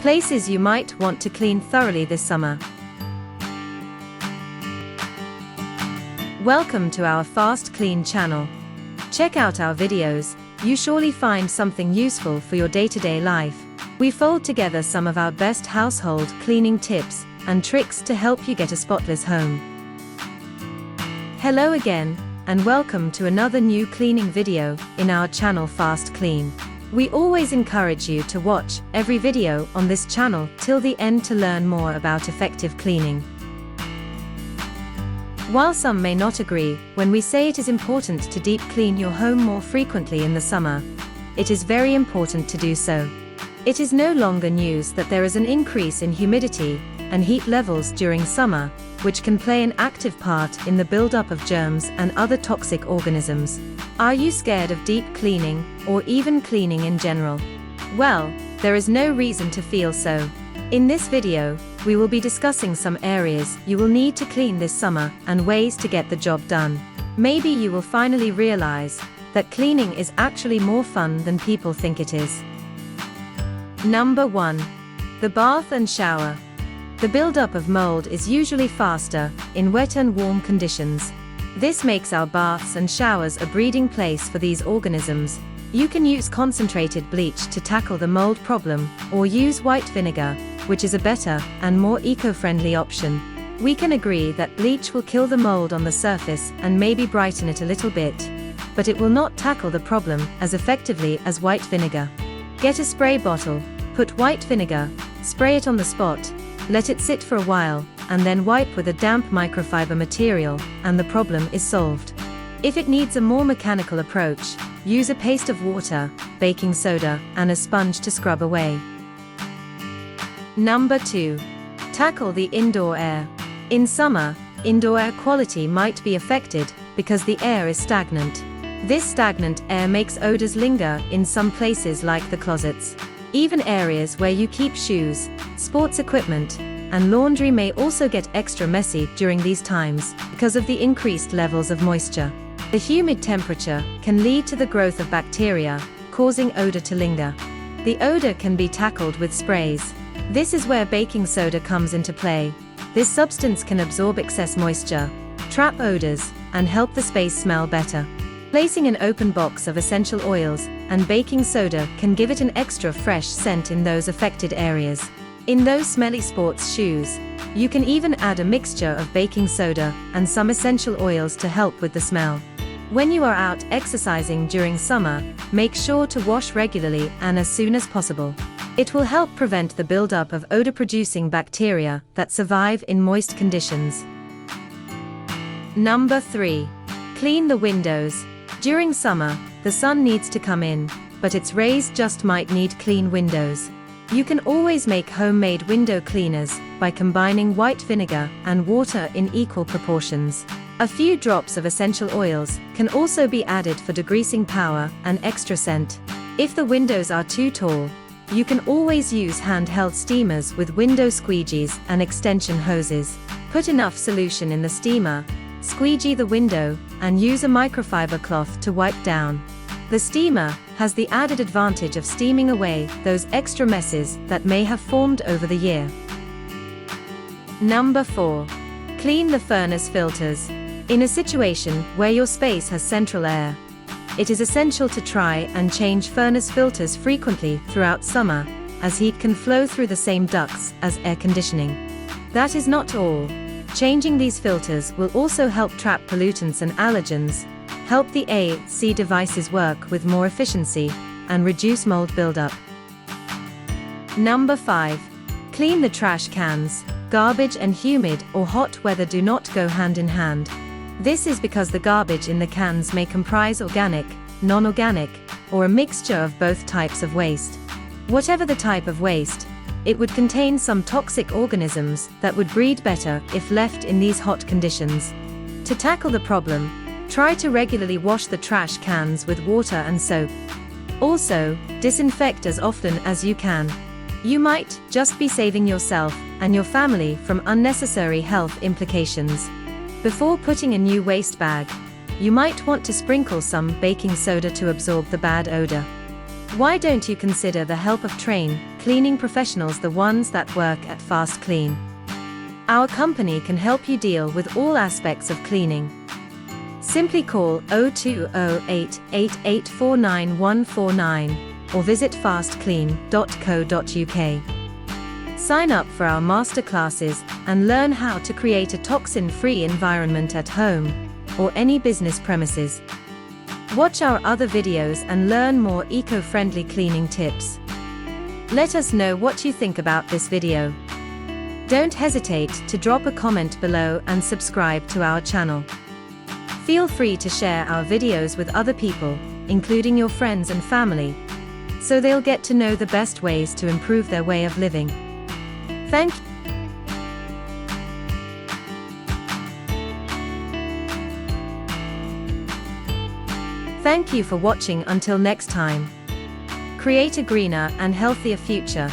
Places you might want to clean thoroughly this summer. Welcome to our FastKlean channel. Check out our videos, you surely find something useful for your day-to-day life. We fold together some of our best household cleaning tips and tricks to help you get a spotless home. Hello again, and welcome to another new cleaning video in our channel FastKlean. We always encourage you to watch every video on this channel till the end to learn more about effective cleaning. While some may not agree when we say it is important to deep clean your home more frequently in the summer, it is very important to do so. It is no longer news that there is an increase in humidity and heat levels during summer, which can play an active part in the buildup of germs and other toxic organisms. Are you scared of deep cleaning, or even cleaning in general? Well, there is no reason to feel so. In this video, we will be discussing some areas you will need to clean this summer and ways to get the job done. Maybe you will finally realize that cleaning is actually more fun than people think it is. Number 1. The bath and shower. The buildup of mold is usually faster in wet and warm conditions. This makes our baths and showers a breeding place for these organisms. You can use concentrated bleach to tackle the mold problem, or use white vinegar, which is a better and more eco-friendly option. We can agree that bleach will kill the mold on the surface and maybe brighten it a little bit, but it will not tackle the problem as effectively as white vinegar. Get a spray bottle, put white vinegar, spray it on the spot, let it sit for a while, and then wipe with a damp microfiber material, and the problem is solved. If it needs a more mechanical approach, use a paste of water, baking soda, and a sponge to scrub away. Number 2. Tackle the indoor air. In summer, indoor air quality might be affected because the air is stagnant. This stagnant air makes odors linger in some places like the closets. Even areas where you keep shoes, sports equipment, and laundry may also get extra messy during these times because of the increased levels of moisture. The humid temperature can lead to the growth of bacteria, causing odor to linger. The odor can be tackled with sprays. This is where baking soda comes into play. This substance can absorb excess moisture, trap odors, and help the space smell better. Placing an open box of essential oils and baking soda can give it an extra fresh scent in those affected areas. In those smelly sports shoes, you can even add a mixture of baking soda and some essential oils to help with the smell. When you are out exercising during summer, make sure to wash regularly and as soon as possible. It will help prevent the buildup of odor-producing bacteria that survive in moist conditions. Number 3. Clean the windows. During summer, the sun needs to come in, but its rays just might need clean windows. You can always make homemade window cleaners by combining white vinegar and water in equal proportions. A few drops of essential oils can also be added for degreasing power and extra scent. If the windows are too tall, you can always use handheld steamers with window squeegees and extension hoses. Put enough solution in the steamer, squeegee the window, and use a microfiber cloth to wipe down. The steamer has the added advantage of steaming away those extra messes that may have formed over the year. Number 4. Clean the furnace filters. In a situation where your space has central air, it is essential to try and change furnace filters frequently throughout summer, as heat can flow through the same ducts as air conditioning. That is not all. Changing these filters will also help trap pollutants and allergens, help the AC devices work with more efficiency, and reduce mold buildup. Number 5. Clean the trash cans. Garbage and humid or hot weather do not go hand in hand. This is because the garbage in the cans may comprise organic, non-organic, or a mixture of both types of waste. Whatever the type of waste, it would contain some toxic organisms that would breed better if left in these hot conditions. To tackle the problem, try to regularly wash the trash cans with water and soap. Also, disinfect as often as you can. You might just be saving yourself and your family from unnecessary health implications. Before putting a new waste bag, you might want to sprinkle some baking soda to absorb the bad odor. Why don't you consider the help of Train cleaning professionals, the ones that work at FastKlean. Our company can help you deal with all aspects of cleaning. Simply call 0208 8849 149 or visit fastklean.co.uk. Sign up for our masterclasses and learn how to create a toxin-free environment at home or any business premises. Watch our other videos and learn more eco-friendly cleaning tips. Let us know what you think about this video. Don't hesitate to drop a comment below and subscribe to our channel. Feel free to share our videos with other people, including your friends and family, so they'll get to know the best ways to improve their way of living. Thank you. Thank you for watching. Until next time. Create a greener and healthier future.